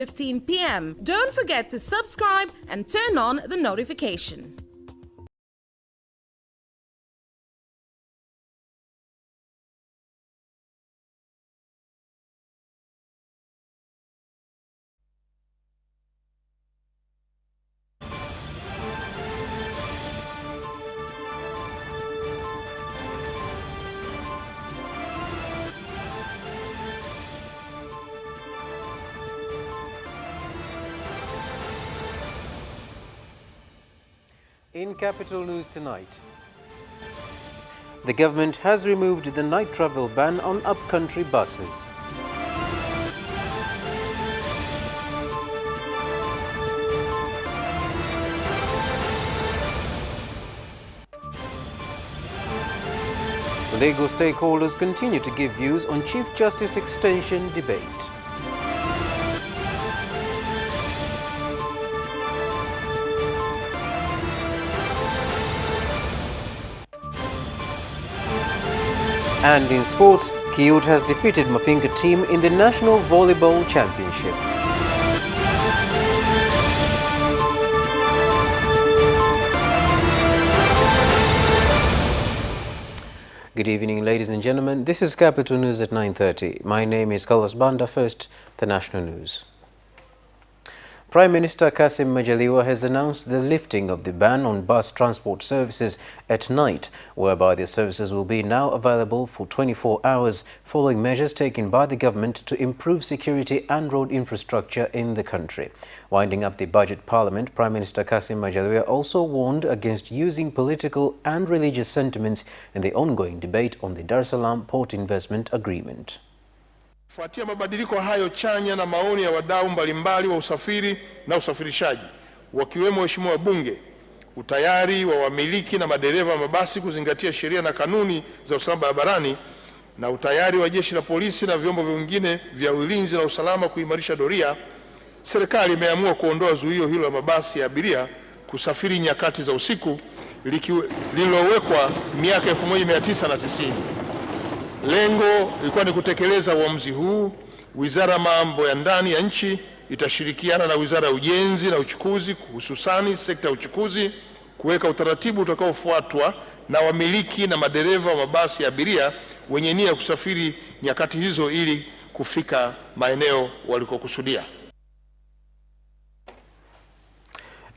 15 p.m. Don't forget to subscribe and turn on the notification. In Capital News tonight, the government has removed the night travel ban on upcountry buses. Legal stakeholders continue to give views on Chief Justice extension debate. And in sports, Kyoto has defeated Mafinga team in the National Volleyball Championship. Good evening, ladies and gentlemen. This is Capital News at 9:30. My name is Carlos Banda. First, the national news. Prime Minister Kassim Majaliwa has announced the lifting of the ban on bus transport services at night, whereby the services will be now available for 24 hours, following measures taken by the government to improve security and road infrastructure in the country. Winding up the budget parliament, Prime Minister Kassim Majaliwa also warned against using political and religious sentiments in the ongoing debate on the Dar es Salaam Port Investment Agreement. Kufuatia mabadiliko hayo chanya na maoni ya wadau mbalimbali wa usafiri na usafirishaji, wakiwemo waheshimiwa wabunge, utayari wa wamiliki na madereva mabasi kuzingatia sheria na kanuni za usalama barabarani, na utayari wa jeshi la polisi na vyombo vingine vya ulinzi na usalama kuimarisha doria, serikali imeamua kuondoa zuio hilo la mabasi ya abiria kusafiri nyakati za usiku lililowekwa miaka 1990. Lengo ilikuwa ni kutekeleza uamuzi huu. Wizara ya Mambo ya Ndani ya nchi itashirikiana na Wizara ya Ujenzi na Uchukuzi, hususani sekta ya uchukuzi, kuweka utaratibu utakaofuatwa na wamiliki na madereva wa mabasi ya abiria wenye nia ya kusafiri nyakati hizo ili kufika maeneo walikokusudia.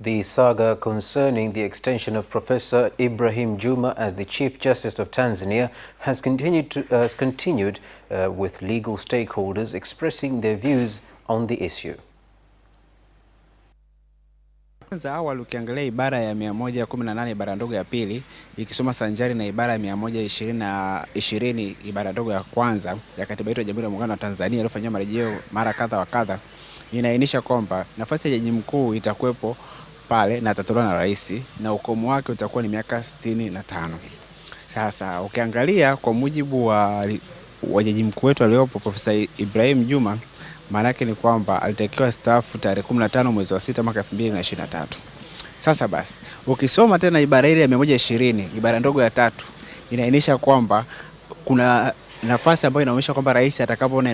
The saga concerning the extension of Professor Ibrahim Juma as the Chief Justice of Tanzania has continued with legal stakeholders expressing their views on the issue. Kwanza awali ukiangalia ibara ya 118 ibara ndogo ya pili ikisoma sanjari na ibara ya 120 ibara ndogo ya kwanza ya Katiba yetu ya Jamhuri ya Muungano wa Tanzania iliyofanywa marejeo mara kadha wa kadha, inaainisha kwamba nafasi ya jaji mkuu itakuwepo pale na atatolewa na rais, na ukomo wake utakuwa ni miaka 65. Sasa ukiangalia kwa mujibu wa jaji mkuu wetu aliyopo Profesa Ibrahim Juma, maana yake ni kwamba alitakiwa staafu tarehe 15 mwezi wa 6 mwaka 2023. Sasa basi ukisoma tena ibara ile ya 120 ibara ndogo ya 3 inaainisha kwamba kuna nafasi ambayo inaonyesha kwamba rais atakapoona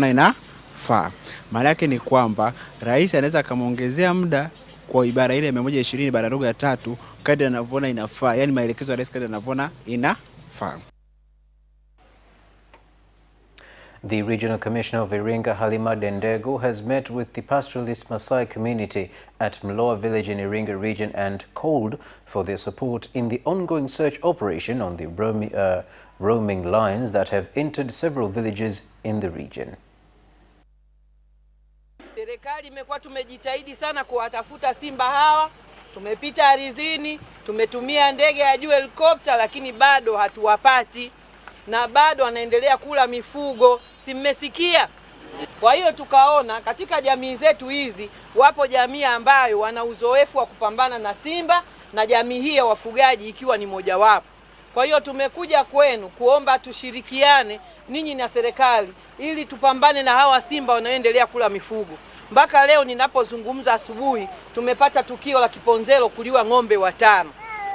inafaa, maana yake ni kwamba rais anaweza kumuongezea muda kwa ibara ile ya 120 ibara ndogo ya 3 kadri anavyoona inafaa, yani maelekezo ya rais kadri anavyoona inafaa. The Regional Commissioner of Iringa, Halima Dendego, has met with the pastoralist Maasai community at Mloa village in Iringa region and called for their support in the ongoing search operation on the roaming lions that have entered several villages in the region. Serikali imekuwa tumejitahidi sana kuwatafuta simba hawa. Tumepita ardhini, tumetumia ndege ya juu, helikopta, lakini bado hatuwapati na bado wanaendelea kula mifugo. Si mmesikia? Kwa hiyo tukaona katika jamii zetu hizi wapo jamii ambayo wana uzoefu wa kupambana na simba, na jamii hii ya wafugaji ikiwa ni mojawapo. Kwa hiyo tumekuja kwenu kuomba tushirikiane ninyi na serikali ili tupambane na hawa simba wanaoendelea kula mifugo. Mpaka leo ninapozungumza asubuhi tumepata tukio la Kiponzelo kuliwa ng'ombe 5.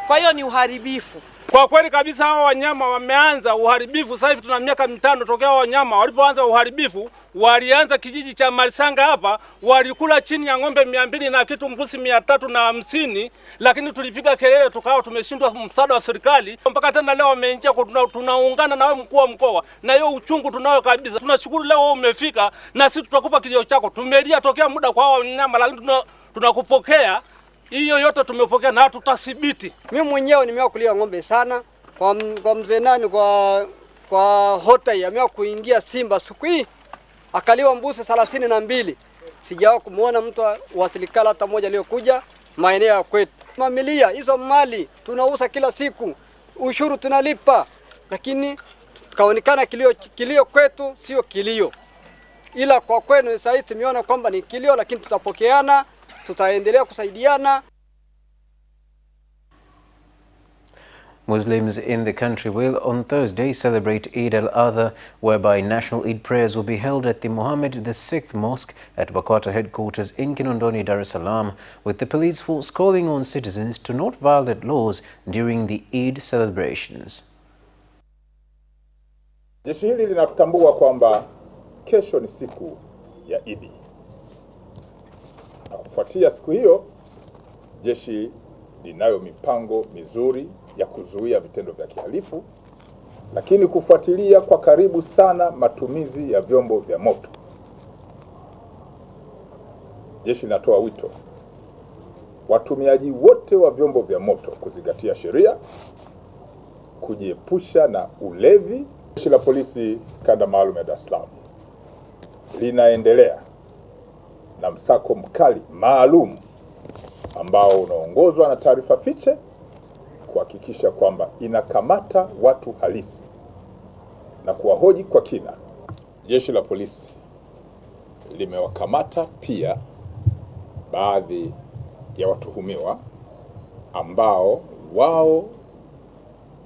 Kwa hiyo ni uharibifu. Kwa kweli kabisa hao wanyama wameanza uharibifu. Sasa hivi tuna miaka 5 tokea wanyama walipoanza uharibifu. Walianza kijiji cha Marisanga hapa, walikula chini ya ng'ombe 200 na kitu, mbuzi 350, lakini tulipiga kelele tukao tumeshindwa msaada wa serikali. Mpaka tena leo wameingia, tunaungana na wewe mkuu wa mkoa, na hiyo uchungu tunao kabisa. Tunashukuru leo wewe umefika na sisi tutakupa kilio chako. Tumelia tokea muda kwa hao wanyama, lakini tunakupokea. Hiyo yote tumepokea na tutathibiti. Mimi mwenyewe nimewa kulia ng'ombe sana kwa mzee nani kwa hotai amewa kuingia Simba siku hii akaliwa mbuzi 32. Sijawa kumuona mtu wa serikali hata mmoja aliyokuja maeneo ya kwetu. Mamilia hizo mali tunauza kila siku, ushuru tunalipa, lakini kaonekana kilio kwetu sio kilio. Ila kwa kwenu sasa tumeona kwamba ni kilio, lakini tutapokeana, tutaendelea kusaidiana. Muslims in the country will on Thursday celebrate Eid al-Adha, whereby national Eid prayers will be held at the Mohammed VI Mosque at BAKWATA headquarters in Kinondoni, Dar es Salaam, with the police force calling on citizens to not violate laws during the Eid celebrations. Jeshi hili linatambua kwamba kesho ni siku ya Eid. Na kufuatia siku hiyo, jeshi linayo mipango mizuri ya kuzuia vitendo vya kihalifu, lakini kufuatilia kwa karibu sana matumizi ya vyombo vya moto. Jeshi linatoa wito watumiaji wote wa vyombo vya moto kuzingatia sheria, kujiepusha na ulevi. Jeshi la polisi kanda maalum ya Dar es Salaam linaendelea na msako mkali maalum ambao unaongozwa na taarifa fiche kuhakikisha kwamba inakamata watu halisi na kuwahoji kwa kina. Jeshi la polisi limewakamata pia baadhi ya watuhumiwa ambao wao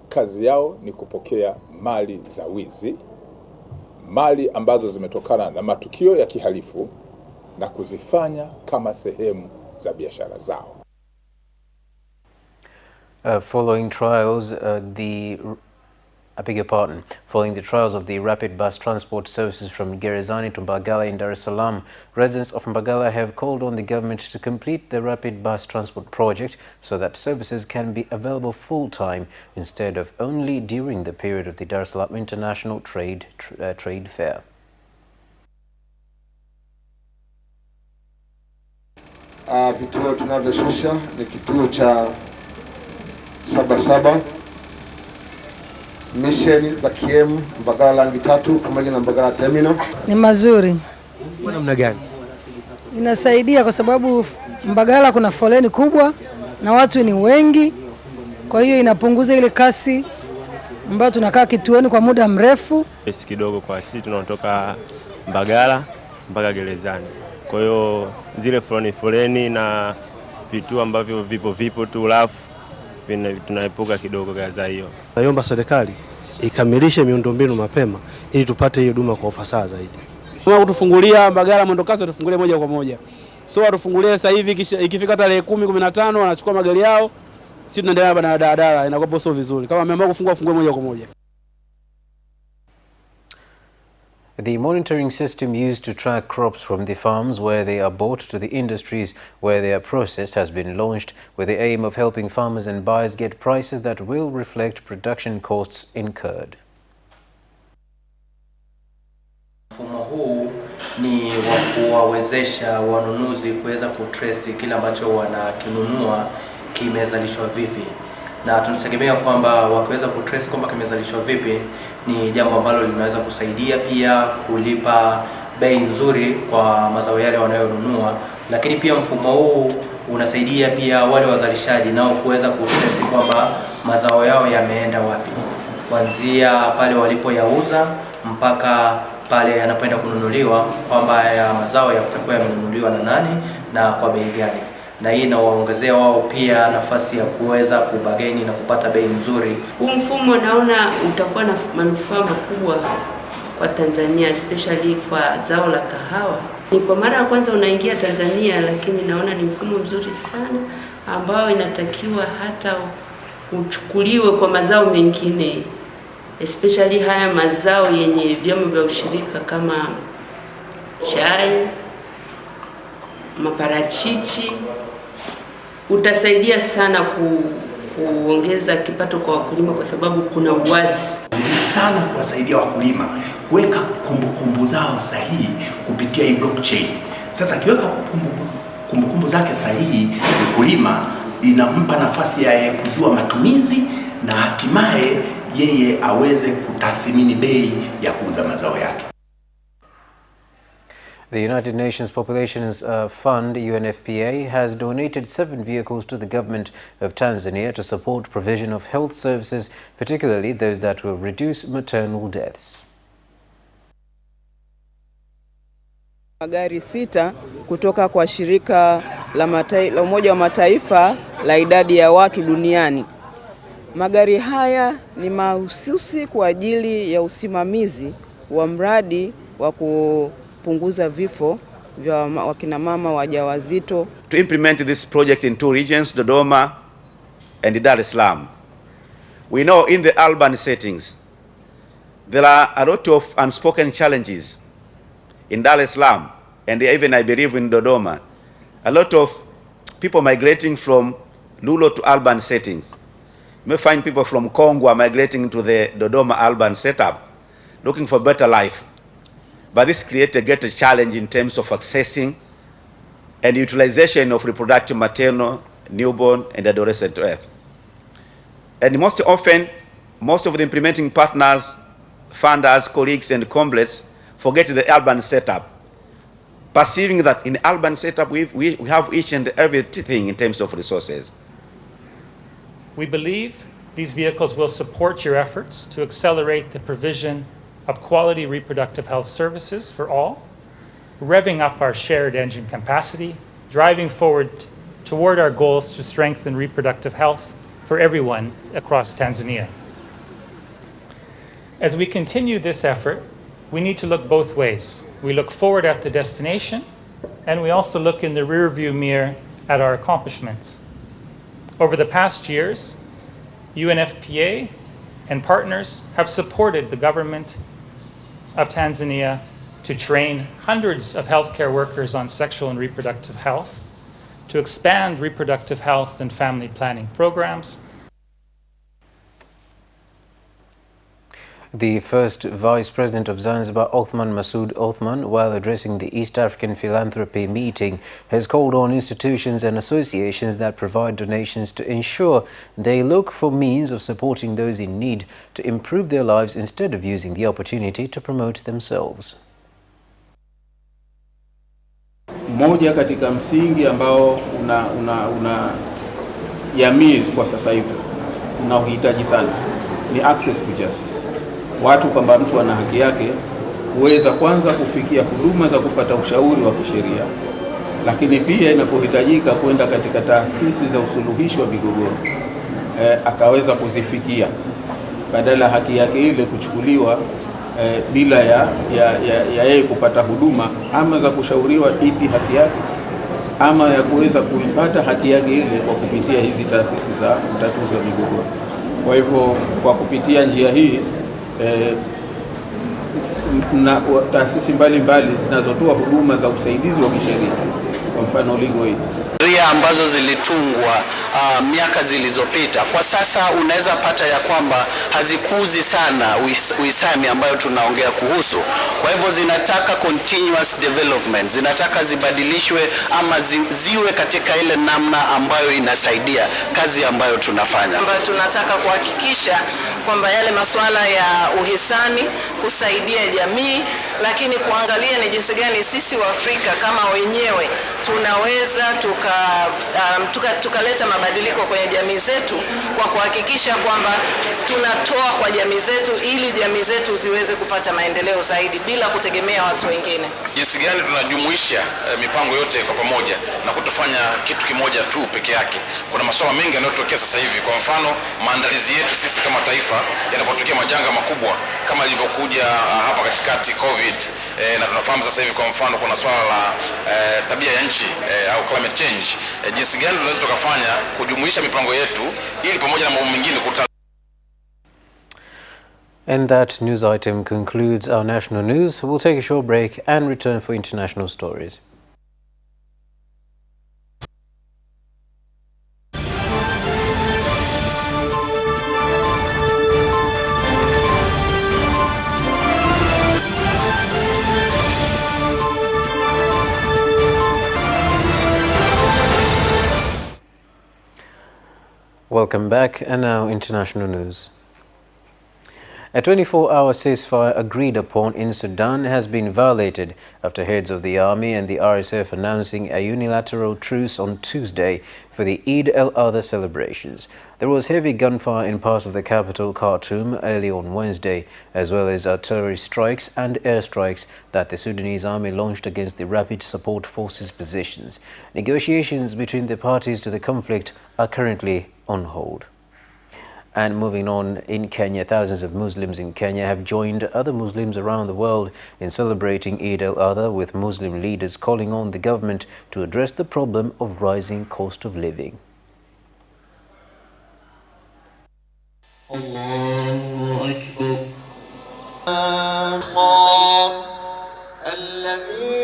kazi yao ni kupokea mali za wizi, mali ambazo zimetokana na matukio ya kihalifu na kuzifanya kama sehemu za biashara zao. Following trials of the rapid bus transport services from Gerezani to Mbagala in Dar es Salaam, residents of Mbagala have called on the government to complete the rapid bus transport project so that services can be available full-time instead of only during the period of the Dar es Salaam International Trade Fair. Vituo tunavyoshusha ni kituo cha Sabasaba, misheni za KM Mbagala Langi 3 pamoja na Mbagala Terminal. Ni mazuri. Kwa namna gani? Inasaidia kwa sababu Mbagala kuna foleni kubwa na watu ni wengi, kwa hiyo inapunguza ile kasi ambayo tunakaa kituoni kwa muda mrefu. Pesi kidogo kwa sisi tunaotoka Mbagala mpaka Gerezani. Kwa hiyo zile foleni na vituo ambavyo vipo tu alafu tunaepuka kidogo gaza hiyo. Naomba serikali ikamilishe miundombinu mapema ili tupate hiyo huduma kwa ufasaha zaidi. Kama kutufungulia Mbagala mwendo kasi tufungulie moja kwa moja. So watufungulie sasa hivi ikifika tarehe 10, 15 wanachukua magari yao. Sisi tunaendelea na daladala, inakuwa sio vizuri. Kama wameamua kufungua fungue moja kwa moja. The monitoring system used to track crops from the farms where they are bought to the industries where they are processed has been launched with the aim of helping farmers and buyers get prices that will reflect production costs incurred. Mfumo huu ni wa kuwawezesha wanunuzi kuweza kutrace kile ambacho wanakinunua kimezalishwa vipi. Na tunategemea kwamba wakiweza kutrace kwamba kimezalishwa vipi ni jambo ambalo linaweza kusaidia pia kulipa bei nzuri kwa mazao yale wanayonunua, lakini pia mfumo huu unasaidia pia wale wazalishaji nao kuweza kutrace kwamba mazao yao yameenda wapi, kuanzia pale walipoyauza mpaka pale yanapoenda kununuliwa, kwamba ya mazao yatakuwa yamenunuliwa na nani na kwa bei gani. Na hii inawaongezea wao pia nafasi ya kuweza kubageni na kupata bei nzuri. Huu mfumo naona utakuwa na manufaa makubwa kwa Tanzania, especially kwa zao la kahawa. Ni kwa mara ya kwanza unaingia Tanzania, lakini naona ni mfumo mzuri sana ambao inatakiwa hata uchukuliwe kwa mazao mengine, especially haya mazao yenye vyama vya ushirika kama chai, maparachichi. Utasaidia sana kuongeza kipato kwa wakulima kwa sababu kuna uwazi sana kuwasaidia wakulima kuweka kumbukumbu zao sahihi kupitia hii blockchain. Sasa akiweka kumbukumbu zake sahihi, mkulima inampa nafasi ya kujua matumizi na hatimaye yeye aweze kutathmini bei ya kuuza mazao yake. The United Nations Population Fund, UNFPA, has donated 7 vehicles to the government of Tanzania to support provision of health services, particularly those that will reduce maternal deaths. Magari 6 kutoka kwa shirika la Umoja wa Mataifa la idadi ya watu duniani. Magari haya ni mahususi kwa ajili ya usimamizi wa mradi wa kupunguza vifo vya wakina mama wajawazito. To implement this project in 2 regions, Dodoma and Dar es Salaam. We know in the urban settings there are a lot of unspoken challenges in Dar es Salaam, and even I believe in Dodoma. A lot of people migrating from rural to urban settings. You may find people from Congo are migrating to the Dodoma urban setup, looking for better life. But this creates a greater challenge in terms of accessing and utilization of reproductive, maternal, newborn, and adolescent health. And most often, most of the implementing partners, funders, colleagues, and comrades forget the urban setup, perceiving that in the urban setup we have each and everything in terms of resources. We believe these vehicles will support your efforts to accelerate the provision of quality reproductive health services for all, revving up our shared engine capacity, driving forward toward our goals to strengthen reproductive health for everyone across Tanzania. As we continue this effort, we need to look both ways. We look forward at the destination, and we also look in the rearview mirror at our accomplishments. Over the past years, UNFPA and partners have supported the government of Tanzania to train hundreds of healthcare workers on sexual and reproductive health, to expand reproductive health and family planning programs. The first Vice President of Zanzibar, Othman Masoud Othman, while addressing the East African Philanthropy meeting, has called on institutions and associations that provide donations to ensure they look for means of supporting those in need to improve their lives instead of using the opportunity to promote themselves. Moja katika msingi ambao una jamii kwa sasa hivi unaohitaji sana ni access to justice. Watu kwamba mtu ana haki yake kuweza kwanza kufikia huduma za kupata ushauri wa kisheria, lakini pia inapohitajika kwenda katika taasisi za usuluhishi wa migogoro akaweza kuzifikia, badala haki yake ile kuchukuliwa bila ya yeye kupata huduma ama za kushauriwa ipi haki yake ama ya kuweza kuipata haki yake ile kwa kupitia hizi taasisi za utatuzi wa migogoro. Kwa hivyo kwa kupitia njia hii na taasisi mbalimbali zinazotoa huduma za usaidizi wa kisheria, kwa mfano legal aid, sheria ambazo zilitungwa miaka zilizopita, kwa sasa unaweza pata ya kwamba hazikuzi sana uhisani ambayo tunaongea kuhusu. Kwa hivyo zinataka continuous development, zinataka zibadilishwe ama ziwe katika ile namna ambayo inasaidia kazi ambayo tunafanya. Tunataka kuhakikisha kwamba yale masuala ya uhisani kusaidia jamii, lakini kuangalia ni jinsi gani sisi wa Afrika kama wenyewe tunaweza tukaleta mabadiliko kwenye jamii zetu kwa kuhakikisha kwamba tunatoa kwa jamii zetu ili jamii zetu ziweze kupata maendeleo zaidi bila kutegemea watu wengine. Jinsi gani tunajumuisha mipango yote kwa pamoja na kutofanya kitu kimoja tu peke yake. Kuna masuala mengi yanayotokea sasa hivi, kwa mfano maandalizi yetu sisi kama taifa yanapotokea majanga makubwa kama ilivyokuja hapa katikati COVID, na tunafahamu sasa hivi kwa mfano kuna swala la tabia ya nchi au climate change challenge jinsi gani tunaweza tukafanya kujumuisha mipango yetu ili pamoja na mambo mengine And that news item concludes our national news. We'll take a short break and return for international stories. Welcome back, and now international news. A 24-hour ceasefire agreed upon in Sudan has been violated after heads of the army and the RSF announcing a unilateral truce on Tuesday for the Eid al-Adha celebrations. There was heavy gunfire in parts of the capital, Khartoum, early on Wednesday, as well as artillery strikes and airstrikes that the Sudanese army launched against the Rapid Support Forces positions. Negotiations between the parties to the conflict are currently on hold. And moving on, in Kenya, thousands of Muslims in Kenya have joined other Muslims around the world in celebrating Eid al-Adha, with Muslim leaders calling on the government to address the problem of rising cost of living.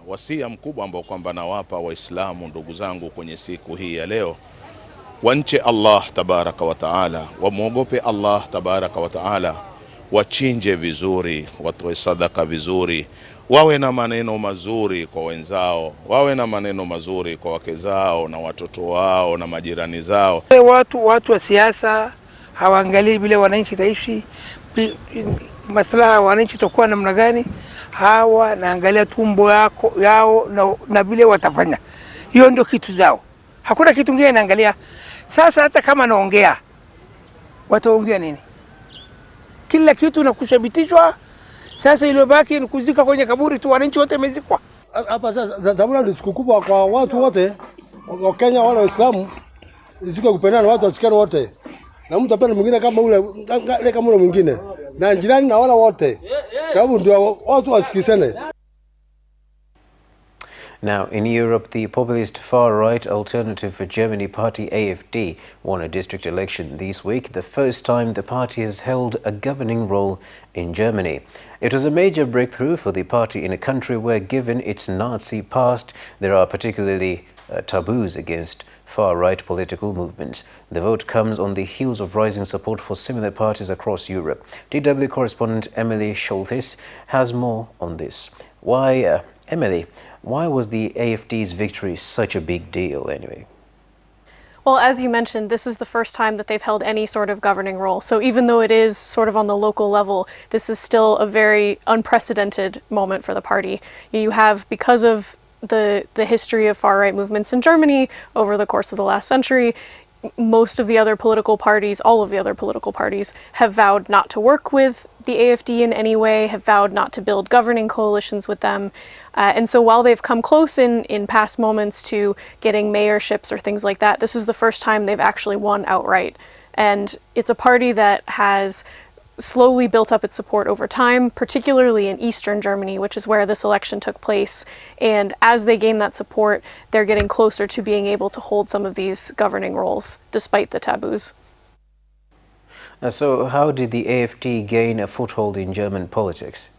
Wasia mkubwa ambao kwamba nawapa Waislamu ndugu zangu kwenye siku hii ya leo, wanche Allah tabaraka wa taala, wamwogope Allah tabaraka wa taala, wachinje vizuri, watoe sadaka vizuri, wawe na maneno mazuri kwa wenzao, wawe na maneno mazuri kwa wake zao na watoto wao na majirani zao. Watu wa siasa hawaangalii vile wananchi taishi, maslaha ya wananchi takuwa namna gani. Hawa naangalia tumbo yao na vile watafanya. Hiyo ndio kitu zao. Hakuna kitu kingine naangalia. Sasa hata kama naongea, wataongea nini? Kila kitu na kushabitishwa. Sasa iliyobaki ni kuzika kwenye kaburi tu, wananchi wote wamezikwa. Hapa sasa dhamira ni siku kubwa kwa watu wote wa Kenya, wale Waislamu, siku kupendana, watu wasikane wote. Na mtu apende mwingine kama ule mwingine. Na jirani na wala wote. Sababu ndio watu wasikizane. Now, in Europe, the populist far-right Alternative for Germany party AfD won a district election this week, the first time the party has held a governing role in Germany. It was a major breakthrough for the party in a country where, given its Nazi past, there are particularly taboos against far-right political movements. The vote comes on the heels of rising support for similar parties across Europe. DW correspondent Emily Scholtes has more on this. Emily, why was the AfD's victory such a big deal anyway? Well, as you mentioned, this is the first time that they've held any sort of governing role. So even though it is sort of on the local level, this is still a very unprecedented moment for the party. You have, because of the history of far-right movements in Germany over the course of the last century, most of the other political parties, all of the other political parties, have vowed not to work with the AfD in any way, have vowed not to build governing coalitions with them. And so while they've come close in past moments to getting mayorships or things like that, this is the first time they've actually won outright. And it's a party that has slowly built up its support over time, particularly in Eastern Germany, which is where this election took place. And as they gain that support, they're getting closer to being able to hold some of these governing roles, despite the taboos. So how did the AfD gain a foothold in German politics?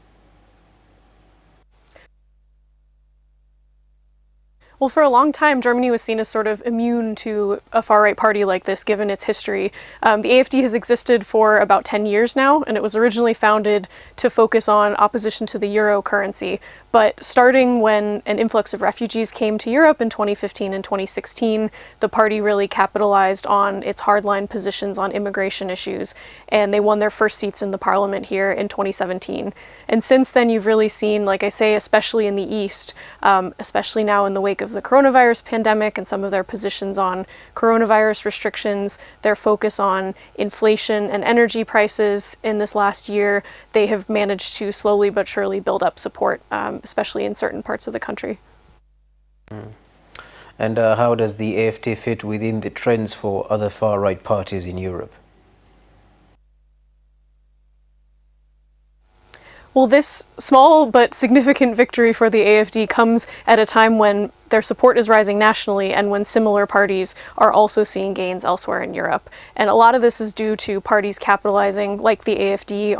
Well, for a long time, Germany was seen as sort of immune to a far-right party like this, given its history. The AfD has existed for about 10 years now, and it was originally founded to focus on opposition to the euro currency. But starting when an influx of refugees came to Europe in 2015 and 2016, the party really capitalized on its hardline positions on immigration issues, and they won their first seats in the parliament here in 2017. And since then, you've really seen, like I say, especially in the East, especially now in the wake of the coronavirus pandemic and some of their positions on coronavirus restrictions, their focus on inflation and energy prices in this last year, they have managed to slowly but surely build up support, especially in certain parts of the country. And how does the AfD fit within the trends for other far-right parties in Europe? Well, this small but significant victory for the AfD comes at a time when their support is rising nationally and when similar parties are also seeing gains elsewhere in Europe. And a lot of this is due to parties capitalizing, like the AfD,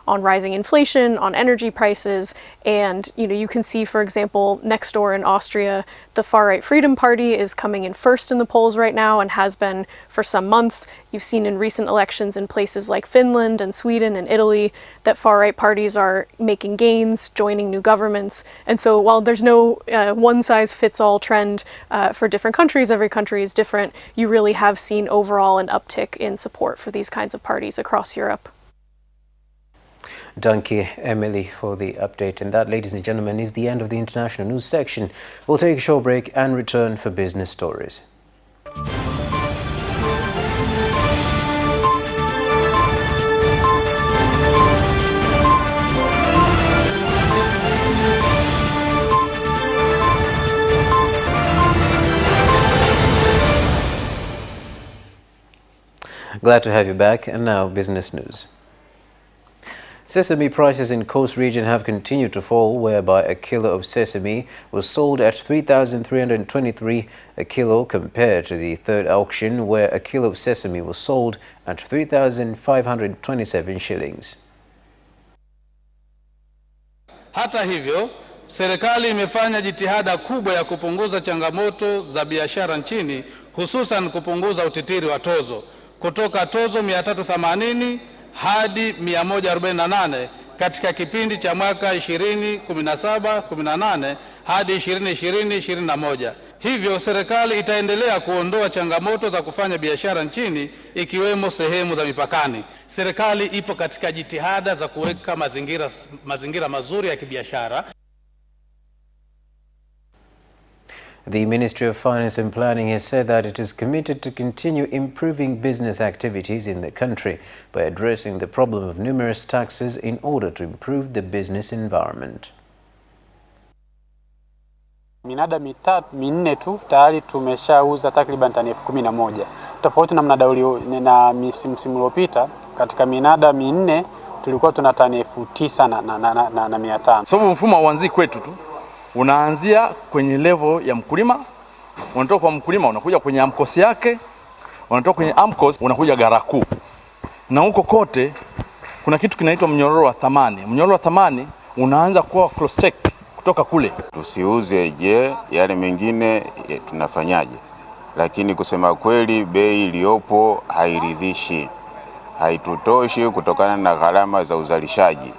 on rising inflation, on energy prices, and you can see, for example, next door in Austria, the far-right Freedom Party is coming in first in the polls right now and has been for some months. You've seen in recent elections in places like Finland and Sweden and Italy that far-right parties are making gains, joining new governments. And so while there's no one-size-fits-all trend for different countries, every country is different, you really have seen overall an uptick in support for these kinds of parties across Europe. Thank you, Emily, for the update. And that, ladies and gentlemen, is the end of the international news section. We'll take a short break and return for business stories. Glad to have you back. And now, business news. Sesame prices in Coast Region have continued to fall, whereby a kilo of sesame was sold at 3,323 a kilo compared to the third auction, where a kilo of sesame was sold at 3,527 shillings. Hata hivyo, serikali imefanya jitihada kubwa ya kupunguza changamoto za biashara nchini, hususan kupunguza utitiri wa tozo kutoka tozo 380 hadi 148 katika kipindi cha mwaka 2017-18 hadi 2020-21. Hivyo serikali itaendelea kuondoa changamoto za kufanya biashara nchini, ikiwemo sehemu za mipakani. Serikali ipo katika jitihada za kuweka mazingira mazuri ya kibiashara. The Ministry of Finance and Planning has said that it is committed to continue improving business activities in the country by addressing the problem of numerous taxes in order to improve the business environment. Minada minne tu tayari tumeshauza takriban tani 11,000. Tofauti na mnada na msimu uliopita, katika minada minne tulikuwa tuna tani 9,500. Sababu mfumo hauanzi kwetu tu. Unaanzia kwenye level ya mkulima, unatoka kwa mkulima unakuja kwenye AMCOS yake, unatoka kwenye AMCOS unakuja gara kuu. Na huko kote kuna kitu kinaitwa mnyororo wa thamani. Mnyororo wa thamani unaanza kuwa cross check kutoka kule. Tusiuze yale mengine tunafanyaje? Lakini kusema kweli bei iliyopo hairidhishi. Haitutoshi kutokana na gharama za uzalishaji.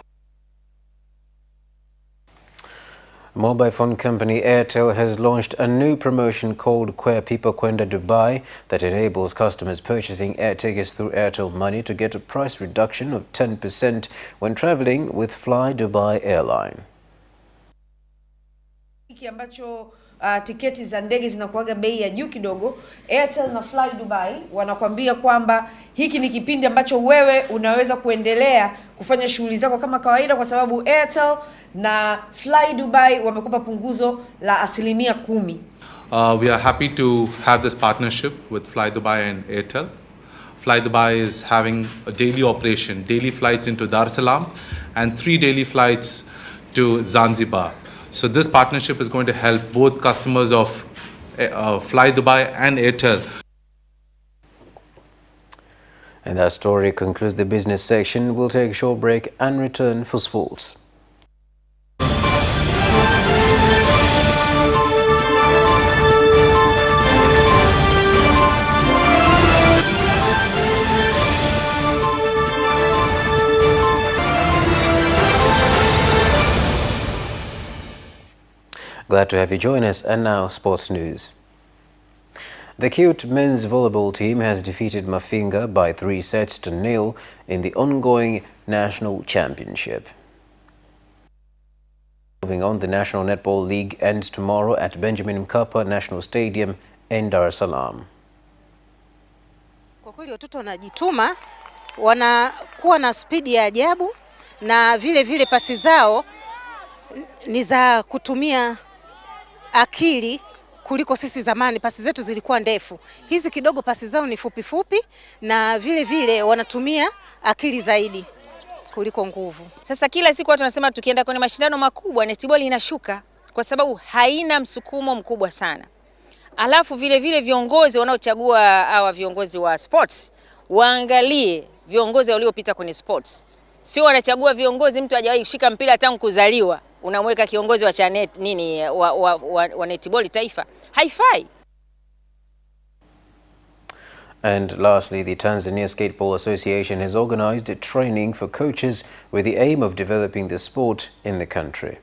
Mobile phone company Airtel has launched a new promotion called Kwea Pipa Kwenda Dubai that enables customers purchasing air tickets through Airtel Money to get a price reduction of 10% when traveling with Fly Dubai Airline. Hiki ambacho tiketi za ndege zinakuaga bei ya juu kidogo, Airtel na Fly Dubai wanakuambia kwamba hiki ni kipindi ambacho wewe unaweza kuendelea kufanya shughuli zako kama kawaida, kwa sababu Airtel na Fly Dubai wamekupa punguzo la 10%. We are happy to have this partnership with Fly Dubai and Airtel. Fly Dubai is having a daily operation, daily flights into Dar es Salaam and 3 daily flights to Zanzibar. So this partnership is going to help both customers of Fly Dubai and Airtel. And that story concludes the business section. We'll take a short break and return for sports. Glad to have you join us. And now, sports news. The cute men's volleyball team has defeated Mafinga by 3-0 in the ongoing national championship. Moving on, the National Netball League ends tomorrow at Benjamin Mkapa National Stadium in Dar es Salaam. Kwa kweli watoto wanajituma, wanakuwa na spidi ya ajabu, na vile pasi zao ni za kutumia akili kuliko sisi zamani. Pasi zetu zilikuwa ndefu, hizi kidogo pasi zao ni fupi na vile wanatumia akili zaidi kuliko nguvu. Sasa kila siku watu wanasema tukienda kwenye mashindano makubwa netball inashuka. kwa sababu haina msukumo mkubwa sana. Alafu vile vile viongozi wanaochagua hawa viongozi wa sports waangalie viongozi waliopita kwenye sports. Sio wanachagua viongozi mtu hajawahi kushika mpira tangu kuzaliwa, unamweka kiongozi wa chanet nini wa netball taifa. Haifai. And lastly, the Tanzania Skateball Association has organized training for coaches with the aim of developing the sport in the country.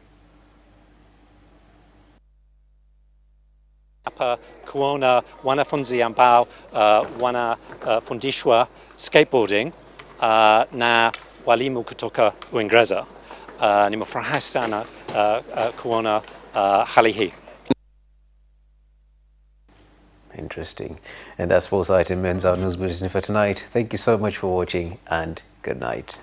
Hapa kuona wanafunzi ambao wanafundishwa skateboarding na walimu kutoka Uingereza. Nimefurahi sana kuona hali hii. Interesting. And that's Sports Item ends our news bulletin for tonight. Thank you so much for watching and good night.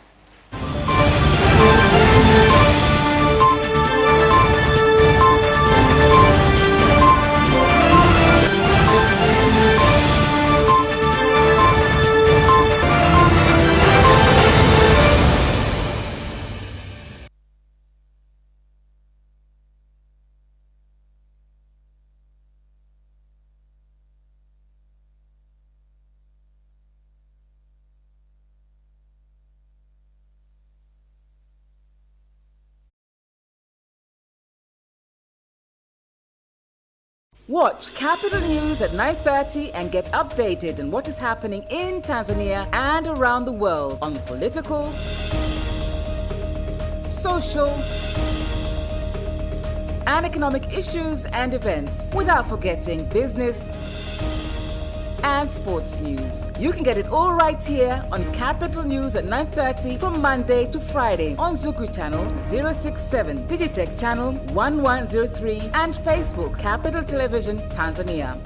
Watch Capital News at 9:30 and get updated on what is happening in Tanzania and around the world on political, social, and economic issues and events, without forgetting business and sports news. You can get it all right here on Capital News at 9:30 from Monday to Friday on Zuku Channel 067, Digitech Channel 1103, and Facebook Capital Television Tanzania.